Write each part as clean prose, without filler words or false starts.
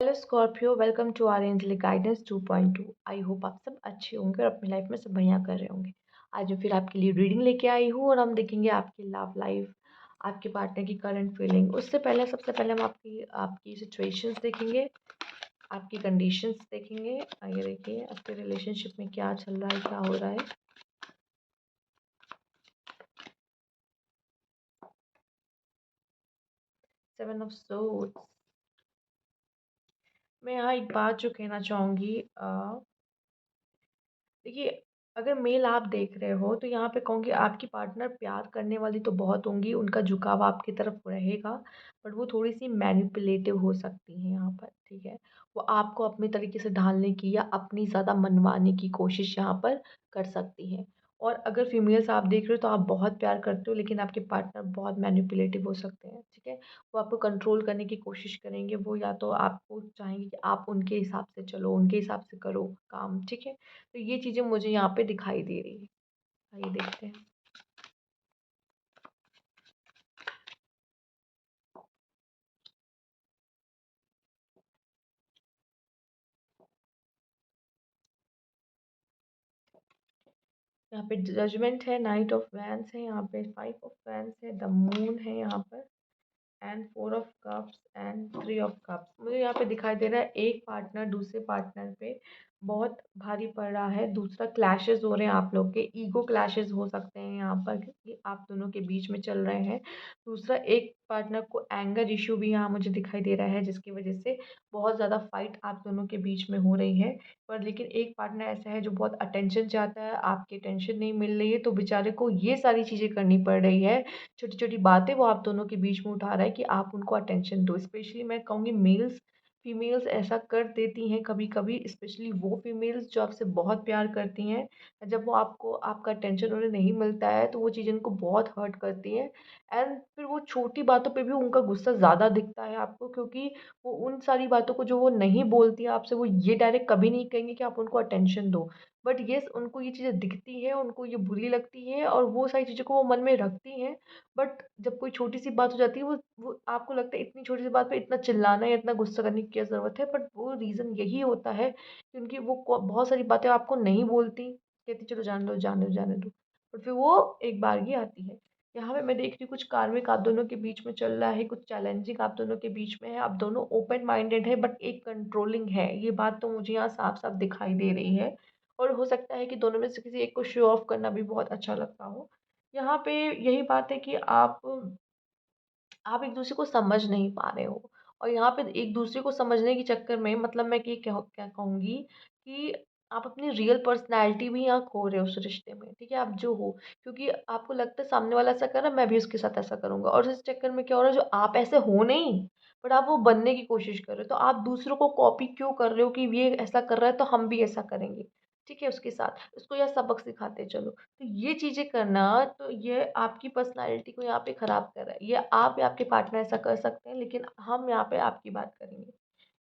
Hello Scorpio, welcome to our angelic guidance 2.2। I hope आप सब अच्छे होंगे और अपनी लाइफ में सब बढ़िया कर रहे होंगे। आज मैं फिर आपके लिए रीडिंग लेके आई हूँ और हम देखेंगे आपकी लव लाइफ, आपके पार्टनर की करंट फीलिंग। उससे पहले सबसे पहले हम आपकी आपकी सिचुएशंस देखेंगे, आपकी कंडीशंस देखेंगे। आइए देखिए आपके रिलेशनशिप में क्या चल रहा है, क्या हो रहा है। 7 ऑफ सोर्ड्स। मैं यहाँ एक बात जो कहना चाहूँगी, देखिए, अगर मेल आप देख रहे हो तो यहाँ पे कहूँगी आपकी पार्टनर प्यार करने वाली तो बहुत होंगी, उनका झुकाव आपकी तरफ रहेगा, बट वो थोड़ी-सी मैनिपुलेटिव हो सकती हैं यहाँ पर, ठीक है? वो आपको अपने तरीके से ढालने की या अपनी ज़्यादा मनवाने की कोशिश यहाँ पर कर सकती हैं। और अगर फीमेल्स आप देख रहे हो तो आप बहुत प्यार करते हो, लेकिन आपके पार्टनर बहुत मैनिपुलेटिव हो सकते हैं, ठीक है? वो आपको कंट्रोल करने की कोशिश करेंगे, वो या तो आपको चाहेंगे कि आप उनके हिसाब से चलो, उनके हिसाब से करो काम, ठीक है? तो ये चीज़ें मुझे यहाँ पे दिखाई दे रही है। आइए देखते हैं। यहाँ पे जजमेंट है, नाइट ऑफ वैंड्स है, यहाँ पे 5 ऑफ वैंड्स है, द मून है यहाँ पर, and 4 of cups and 3 of cups. मुझे यहाँ पे दिखाई दे रहा है एक पार्टनर दूसरे पार्टनर पे बहुत भारी पड़ रहा है। दूसरा, क्लैशेस हो रहे हैं, आप लोग के ईगो क्लैशेस हो सकते हैं यहाँ पर, क्योंकि आप दोनों के बीच में चल रहे हैं। दूसरा, एक पार्टनर को एंगर इशू भी यहाँ मुझे दिखाई दे रहा है, जिसकी वजह से बहुत ज़्यादा फाइट आप दोनों के बीच में हो रही है। पर लेकिन एक पार्टनर ऐसा है जो बहुत अटेंशन चाहता है, आपकी अटेंशन नहीं मिल रही है, तो बेचारे को ये सारी चीज़ें करनी पड़ रही है। छोटी-छोटी बातें वो आप दोनों के बीच में उठा रहा है कि आप उनको अटेंशन दो। स्पेशली मैं कहूँगी मेल्स, फीमेल्स ऐसा कर देती हैं कभी-कभी, स्पेशली वो फीमेल्स जो आपसे बहुत प्यार करती हैं। जब वो आपको आपका अटेंशन उन्हें नहीं मिलता है तो वो चीज़ें उनको बहुत हर्ट करती हैं। एंड फिर वो छोटी बातों पे भी उनका गुस्सा ज़्यादा दिखता है आपको, क्योंकि वो उन सारी बातों को जो वो नहीं बोलती है आपसे, वो ये डायरेक्ट कभी नहीं कहेंगे कि आप उनको अटेंशन दो। बट येस, उनको ये चीज़ें दिखती हैं, उनको ये बुरी लगती हैं और वो सारी चीज़ों को वो मन में रखती हैं। बट जब कोई छोटी-सी बात हो जाती है, वो आपको लगता है इतनी छोटी-सी बात पे इतना चिल्लाना या इतना गुस्सा करने की क्या ज़रूरत है? बट वो रीज़न यही होता है क्योंकि वो बहुत सारी बातें आपको नहीं बोलती, कहती चलो जाने दो, जाने दो, जाने दो। बट फिर वो एक बारगी आती है। यहाँ पे मैं देख रही हूँ कुछ कार्मिक आप दोनों के बीच में चल रहा है, कुछ चैलेंजिंग आप दोनों के बीच में है। आप दोनों ओपन माइंडेड है, बट एक कंट्रोलिंग है। ये बात तो मुझे यहाँ साफ-साफ दिखाई दे रही है। और हो सकता है कि दोनों में से किसी एक को शो ऑफ करना भी बहुत अच्छा लगता हो। यहाँ पे यही बात है कि आप एक-दूसरे को समझ नहीं पा रहे हो, और यहाँ पे एक-दूसरे को समझने के चक्कर में, मतलब मैं ये क्या कहूँगी कि आप अपनी रियल पर्सनैलिटी भी यहाँ खो रहे हो उस रिश्ते में, ठीक है? आप जो हो, क्योंकि आपको लगता है सामने वाला ऐसा कर रहा है, मैं भी उसके साथ ऐसा करूँगा, और इस चक्कर में क्या हो रहा है, जो आप ऐसे हो नहीं, बट आप वो बनने की कोशिश कर रहे हो। तो आप दूसरों को कॉपी क्यों कर रहे हो कि ये ऐसा कर रहा है तो हम भी ऐसा करेंगे, ठीक है? उसके साथ, उसको यह सबक सिखाते चलो। तो ये चीज़ें करना, तो ये आपकी पर्सनैलिटी को यहाँ पे ख़राब कर रहा है। ये आप या आपके पार्टनर ऐसा कर सकते हैं, लेकिन हम यहाँ पे आपकी बात करेंगे।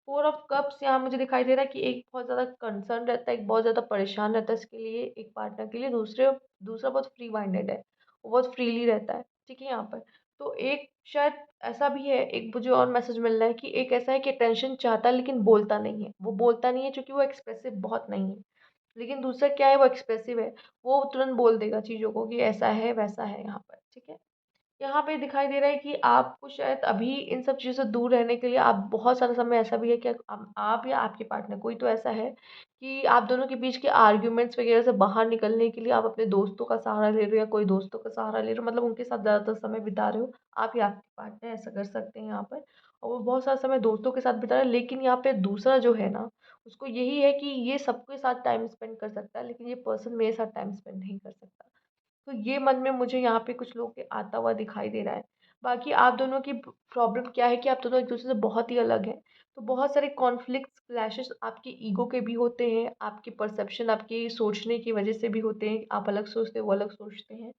4 ऑफ कप्स यहाँ मुझे दिखाई दे रहा है कि एक बहुत ज़्यादा कंसर्न रहता है, एक बहुत ज़्यादा परेशान रहता है इसके लिए, एक पार्टनर के लिए। दूसरा बहुत फ्री माइंडेड है, वो बहुत फ्रीली रहता है, ठीक है यहाँ पर। तो एक शायद ऐसा भी है, एक मुझे और मैसेज मिल रहा है कि एक ऐसा है कि अटेंशन चाहता है लेकिन बोलता नहीं है। वो बोलता नहीं है क्योंकि वो एक्सप्रेसिव बहुत नहीं है। लेकिन दूसरा क्या है, वो एक्सप्रेसिव है, वो तुरंत बोल देगा चीज़ों को कि ऐसा है, वैसा है यहाँ पर, ठीक है? यहाँ पे दिखाई दे रहा है कि आपको शायद अभी इन सब चीज़ों से दूर रहने के लिए, आप बहुत सारा समय ऐसा भी है कि आप या आपके पार्टनर, कोई तो ऐसा है कि आप दोनों के बीच के आर्ग्यूमेंट्स वगैरह से बाहर निकलने के लिए आप अपने दोस्तों का सहारा ले रहे हो या कोई दोस्तों का सहारा ले रहे हो, मतलब उनके साथ ज़्यादातर समय बिता रहे हो। आप या आपके पार्टनर ऐसा कर सकते हैं यहाँ पर, और वो बहुत सारा समय दोस्तों के साथ बिता रहा है। लेकिन यहाँ पे दूसरा जो है ना, उसको यही है कि ये सबके साथ टाइम स्पेंड कर सकता है, लेकिन ये पर्सन मेरे साथ टाइम स्पेंड नहीं कर सकता। तो ये मन में मुझे यहाँ पे कुछ लोग के आता हुआ दिखाई दे रहा है। बाकी आप दोनों की प्रॉब्लम क्या है कि आप दोनों एक-दूसरे से बहुत ही अलग हैं। तो बहुत सारे कॉन्फ्लिक्ट्स, क्लैशेस आपके ईगो के भी होते हैं, आपके परसेप्शन, आपके सोचने की वज़ह से भी होते हैं। आप अलग सोचते हो, वो अलग सोचते हैं,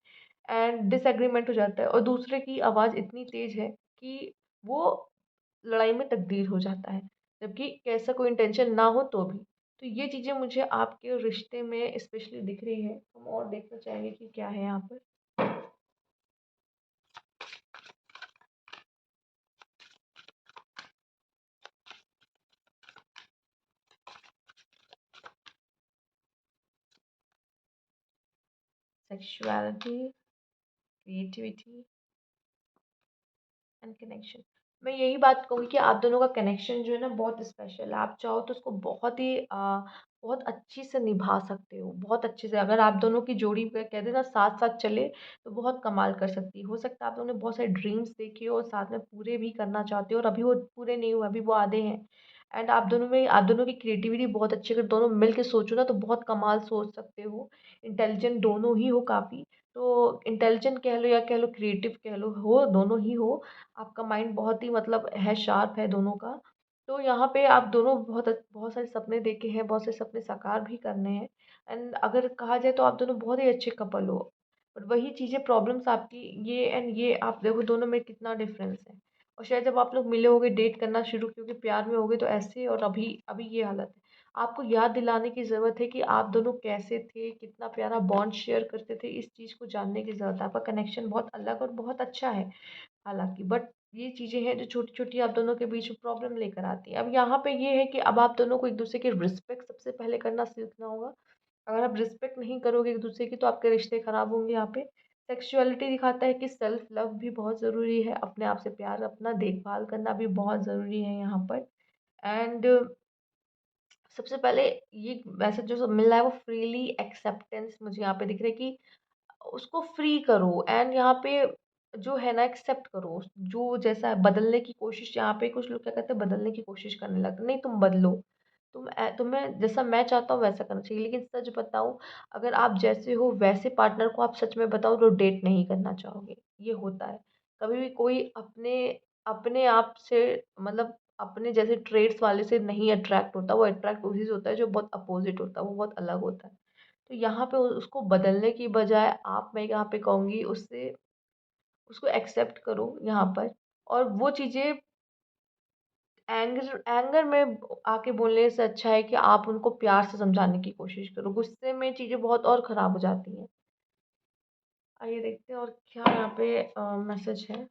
एंड डिसएग्रीमेंट हो जाता है, और दूसरे की आवाज़ इतनी तेज़ है कि वो लड़ाई में तब्दील हो जाता है, जबकि ऐसा कोई इंटेंशन ना हो तो भी। तो ये चीज़ें मुझे आपके रिश्ते में स्पेशली दिख रही है। हम और देखना चाहेंगे कि क्या है यहाँ पर। Sexuality, creativity and connection. मैं यही बात कहूँगी कि आप दोनों का कनेक्शन जो है ना बहुत स्पेशल है। आप चाहो तो उसको बहुत ही बहुत अच्छी से निभा सकते हो, बहुत अच्छे से। अगर आप दोनों की जोड़ी पे कहते हैं ना साथ साथ चले तो बहुत कमाल कर सकती है। हो सकता है आप दोनों ने बहुत सारे ड्रीम्स देखे हो और साथ में पूरे भी करना चाहते हो और अभी वो पूरे नहीं हुए, अभी वो आधे हैं। एंड आप दोनों की क्रिएटिविटी बहुत अच्छी है। अगर दोनों मिल के सोचो ना तो बहुत कमाल सोच सकते हो। इंटेलिजेंट दोनों ही हो काफ़ी। तो इंटेलिजेंट कह लो या कह लो क्रिएटिव कह लो, हो दोनों ही हो। आपका माइंड बहुत ही मतलब है, शार्प है दोनों का। तो यहाँ पे आप दोनों बहुत सारे सपने देखे हैं, बहुत से सपने साकार भी करने हैं। एंड अगर कहा जाए तो आप दोनों बहुत ही अच्छे कपल हो। और वही चीज़ें प्रॉब्लम्स आपकी, ये एंड ये आप देखो दोनों में कितना डिफरेंस है। और शायद जब आप लोग मिले होगे, डेट करना शुरू क्योंकि प्यार में होगे तो ऐसे, और अभी अभी ये हालत है। आपको याद दिलाने की ज़रूरत है कि आप दोनों कैसे थे, कितना प्यारा बॉन्ड शेयर करते थे, इस चीज़ को जानने की ज़रूरत है। आपका कनेक्शन बहुत अलग और बहुत अच्छा है हालाँकि, बट ये चीज़ें हैं जो छोटी-छोटी आप दोनों के बीच में प्रॉब्लम लेकर आती हैं। अब यहाँ पे ये है कि अब आप दोनों को एक-दूसरे की रिस्पेक्ट सबसे पहले करना सीखना होगा। अगर आप रिस्पेक्ट नहीं करोगे एक-दूसरे की तो आपके रिश्ते खराब होंगे यहाँ पे। सेक्सुअलिटी दिखाता है कि सेल्फ लव भी बहुत ज़रूरी है, अपने आप से प्यार, अपना देखभाल करना भी बहुत ज़रूरी है यहाँ पर। एंड सबसे पहले ये वैसे जो सब मिल रहा है वो फ्रीली एक्सेप्टेंस मुझे यहाँ पे दिख रहा है कि उसको फ्री करो एंड यहाँ पे जो है ना एक्सेप्ट करो। जो जैसा है बदलने की कोशिश, यहाँ पे कुछ लोग क्या करते हैं बदलने की कोशिश करने लगते हैं। नहीं, तुम बदलो। तुम्हें जैसा मैं चाहता हूँ वैसा करना चाहिए। लेकिन सच बताऊँ, अगर आप जैसे हो वैसे पार्टनर को आप सच में बताओ तो डेट नहीं करना चाहोगे। ये होता है। कभी भी कोई अपने अपने आप से मतलब अपने जैसे ट्रेड्स वाले से नहीं अट्रैक्ट होता। वो अट्रैक्ट उसी से होता है जो बहुत अपोजिट होता है, वो बहुत अलग होता है। तो यहाँ पे उसको बदलने की बजाय आप, मैं यहाँ पे कहूँगी उससे उसको एक्सेप्ट करो यहाँ पर। और वो चीज़ें एंगर एंगर में आके बोलने से अच्छा है कि आप उनको प्यार से समझाने की कोशिश करो। गुस्से में चीज़ें बहुत और ख़राब हो जाती हैं। आइए देखते हैं और क्या यहाँ पे मैसेज है।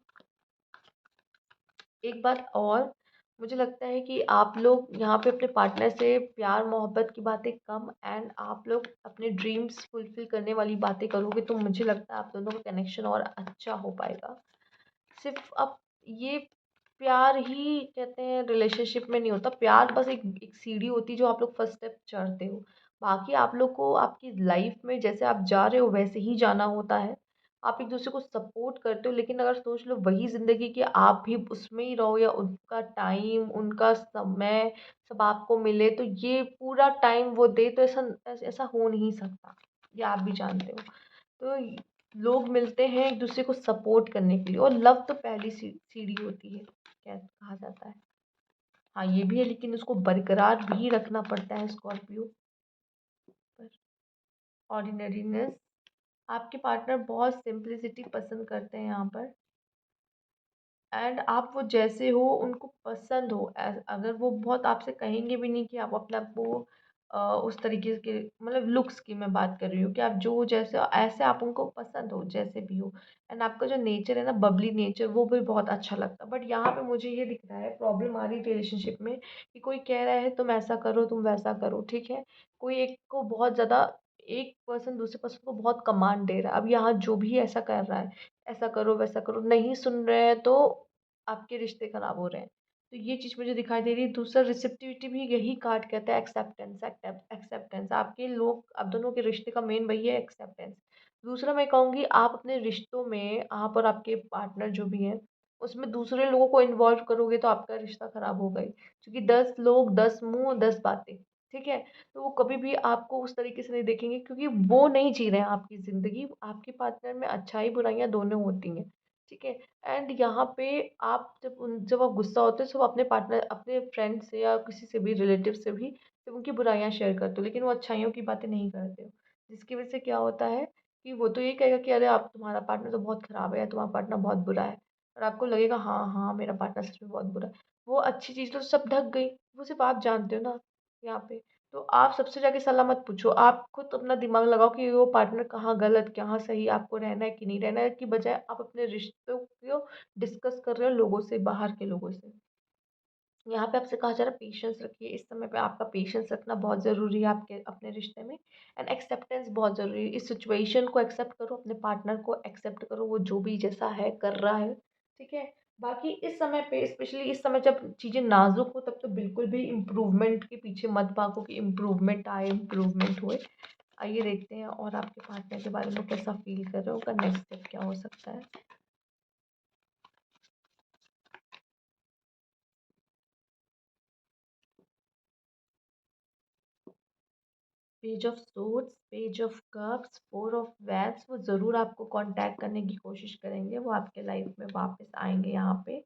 एक बात और, मुझे लगता है कि आप लोग यहाँ पे अपने पार्टनर से प्यार मोहब्बत की बातें कम एंड आप लोग अपने ड्रीम्स फुलफिल करने वाली बातें करोगे तो मुझे लगता है आप दोनों का कनेक्शन और अच्छा हो पाएगा। सिर्फ अब ये प्यार ही कहते हैं रिलेशनशिप में नहीं होता। प्यार बस एक एक सीढ़ी होती है जो आप लोग फर्स्ट स्टेप चढ़ते हो। बाकी आप लोग को आपकी लाइफ में जैसे आप जा रहे हो वैसे ही जाना होता है। आप एक दूसरे को सपोर्ट करते हो, लेकिन अगर सोच लो वही ज़िंदगी कि आप भी उसमें ही रहो या उनका टाइम, उनका समय सब आपको मिले तो ये पूरा टाइम वो दे तो ऐसा ऐसा हो नहीं सकता। ये आप भी जानते हो। तो लोग मिलते हैं एक दूसरे को सपोर्ट करने के लिए, और लव तो पहली सीढ़ी होती है क्या कहा जाता है। हाँ ये भी है, लेकिन उसको बरकरार भी रखना पड़ता है स्कॉर्पियो पर। ऑर्डिनरीनेस, आपके पार्टनर बहुत सिंप्लिसिटी पसंद करते हैं यहाँ पर। एंड आप वो जैसे हो उनको पसंद हो। अगर वो बहुत आपसे कहेंगे भी नहीं कि आप अपने आप को उस तरीके के मतलब लुक्स की मैं बात कर रही हूँ कि आप जो जैसे हो, ऐसे आप उनको पसंद हो जैसे भी हो। एंड आपका जो नेचर है ना बबली नेचर, वो भी बहुत अच्छा लगता है। बट यहाँ पे मुझे ये दिख रहा है प्रॉब्लम आ रही है रिलेशनशिप में कि कोई कह रहा है तुम ऐसा करो तुम वैसा करो, ठीक है। कोई एक को बहुत ज़्यादा, एक पर्सन दूसरे पर्सन को बहुत कमांड दे रहा है। अब यहाँ जो भी ऐसा कर रहा है, ऐसा करो वैसा करो, नहीं सुन रहे हैं तो आपके रिश्ते खराब हो रहे हैं। तो ये चीज़ मुझे दिखाई दे रही है। दूसरा रिसेप्टिविटी भी यही कार्ड कहता है, एक्सेप्टेंस। एक्सेप्टेंस आपके लोग आप दोनों के रिश्ते का मेन वही है, एक्सेप्टेंस। दूसरा मैं कहूँगी आप अपने रिश्तों में, आप और आपके पार्टनर जो भी हैं उसमें दूसरे लोगों को इन्वॉल्व करोगे तो आपका रिश्ता खराब होगा ही। क्योंकि 10 लोग 10 मुंह 10 बातें, ठीक है। तो वो कभी भी आपको उस तरीके से नहीं देखेंगे क्योंकि वो नहीं जी रहे हैं आपकी ज़िंदगी। आपके पार्टनर में अच्छाई बुराइयां दोनों होती हैं, ठीक है। एंड यहाँ पे आप जब आप गुस्सा होते हो तो अपने पार्टनर, अपने फ्रेंड से या किसी से भी, रिलेटिव से भी सिर्फ उनकी बुराइयां शेयर करते हो, लेकिन वो अच्छाइयों की बातें नहीं करते हो। जिसकी वजह से क्या होता है कि वो तो ये कहेगा कि अरे आप, तुम्हारा पार्टनर तो बहुत खराब है या तुम्हारा पार्टनर बहुत बुरा है। और आपको लगेगा हाँ हाँ मेरा पार्टनर सच में बहुत बुरा है। वो अच्छी चीज़ तो सब ढक गई, वो सिर्फ आप जानते हो ना यहाँ पे। तो आप सबसे जाके सलाह मत पूछो। आप खुद अपना दिमाग लगाओ कि वो पार्टनर कहाँ गलत कहाँ सही, आपको रहना है कि नहीं रहना है, की बजाय आप अपने रिश्तों को डिस्कस कर रहे हो लोगों से, बाहर के लोगों से। यहाँ पे आपसे कहा जा रहा है पेशेंस रखिए, इस समय पे आपका पेशेंस रखना बहुत ज़रूरी है आपके अपने रिश्ते में। एंड एक्सेप्टेंस बहुत ज़रूरी है। इस सिचुएशन को एक्सेप्ट करो, अपने पार्टनर को एक्सेप्ट करो, वो जो भी जैसा है कर रहा है, ठीक है? बाकी इस समय पे स्पेशली इस समय जब चीज़ें नाज़ुक हो तब तो बिल्कुल भी इम्प्रूवमेंट के पीछे मत भागो कि इम्प्रूवमेंट आए, इम्प्रूवमेंट होए। आइए देखते हैं और आपके पार्टनर के बारे में कैसा फ़ील कर रहे हो, उनका नेक्स्ट स्टेप क्या हो सकता है? Page of swords, page of cups, four of वैप्स, वो ज़रूर आपको कांटेक्ट करने की कोशिश करेंगे, वो आपके लाइफ में वापस आएँगे यहाँ पे।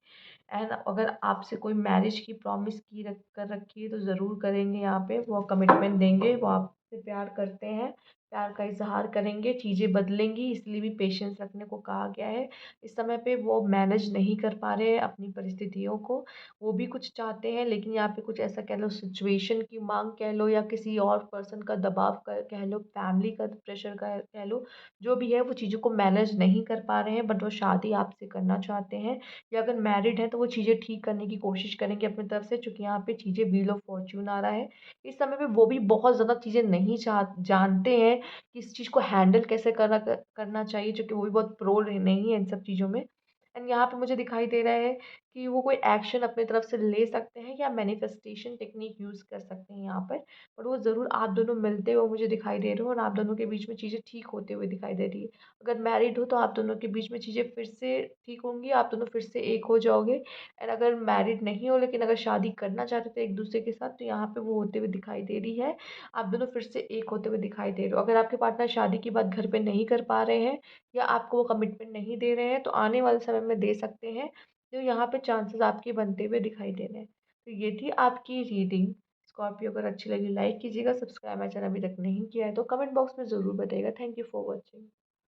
एंड अगर आपसे कोई मैरिज की प्रॉमिस की रख कर रखी है तो ज़रूर करेंगे यहाँ पे, वो कमिटमेंट देंगे, वो आपसे प्यार करते हैं, प्यार का इज़हार करेंगे, चीज़ें बदलेंगी इसलिए भी पेशेंस रखने को कहा गया है। इस समय पे वो मैनेज नहीं कर पा रहे हैं अपनी परिस्थितियों को, वो भी कुछ चाहते हैं लेकिन यहाँ पे कुछ ऐसा कह लो सिचुएशन की माँग कह लो या किसी और पर्सन का दबाव क कह लो, फैमिली का प्रेशर का कह लो, जो भी है वो चीज़ों को मैनेज नहीं कर पा रहे हैं बट वो शादी आपसे करना चाहते हैं। या अगर मैरिड हैं तो वो चीज़ें ठीक करने की कोशिश करेंगे अपनी तरफ से चूँकि यहाँ पे चीज़ें व्हील ऑफ फॉर्च्यून आ रहा है। इस समय पे वो भी बहुत ज़्यादा चीज़ें नहीं जानते हैं कि इस चीज़ को हैंडल कैसे करना चाहिए चूँकि वो भी बहुत प्रो नहीं है इन सब चीज़ों में। एंड यहाँ पे मुझे दिखाई दे रहा है कि वो कोई एक्शन अपनी तरफ से ले सकते हैं या मैनिफेस्टेशन टेक्निक यूज़ कर सकते हैं यहाँ पर। पर वो ज़रूर आप दोनों मिलते हुए मुझे दिखाई दे रहे हो और आप दोनों के बीच में चीज़ें ठीक होते हुए दिखाई दे रही है। अगर मैरिड हो तो आप दोनों के बीच में चीज़ें फिर से ठीक होंगी, आप दोनों फिर से एक हो जाओगे। एंड अगर मैरिड नहीं हो लेकिन अगर शादी करना चाहते थे एक दूसरे के साथ तो यहाँ पे वो होते हुए दिखाई दे रही है। आप दोनों फिर से एक होते हुए दिखाई दे रहे हो। अगर आपके पार्टनर शादी की बात घर पे नहीं कर पा रहे हैं या आपको वो कमिटमेंट नहीं दे रहे हैं तो आने वाले समय में दे सकते हैं। तो यहाँ पे चांसेस आपके बनते हुए दिखाई दे रहे हैं। तो ये थी आपकी रीडिंग। स्कॉर्पियो अगर अच्छी लगी लाइक कीजिएगा, सब्सक्राइब मेरा चैनल अभी तक नहीं किया है तो कमेंट बॉक्स में ज़रूर बताइएगा। Thank you for watching.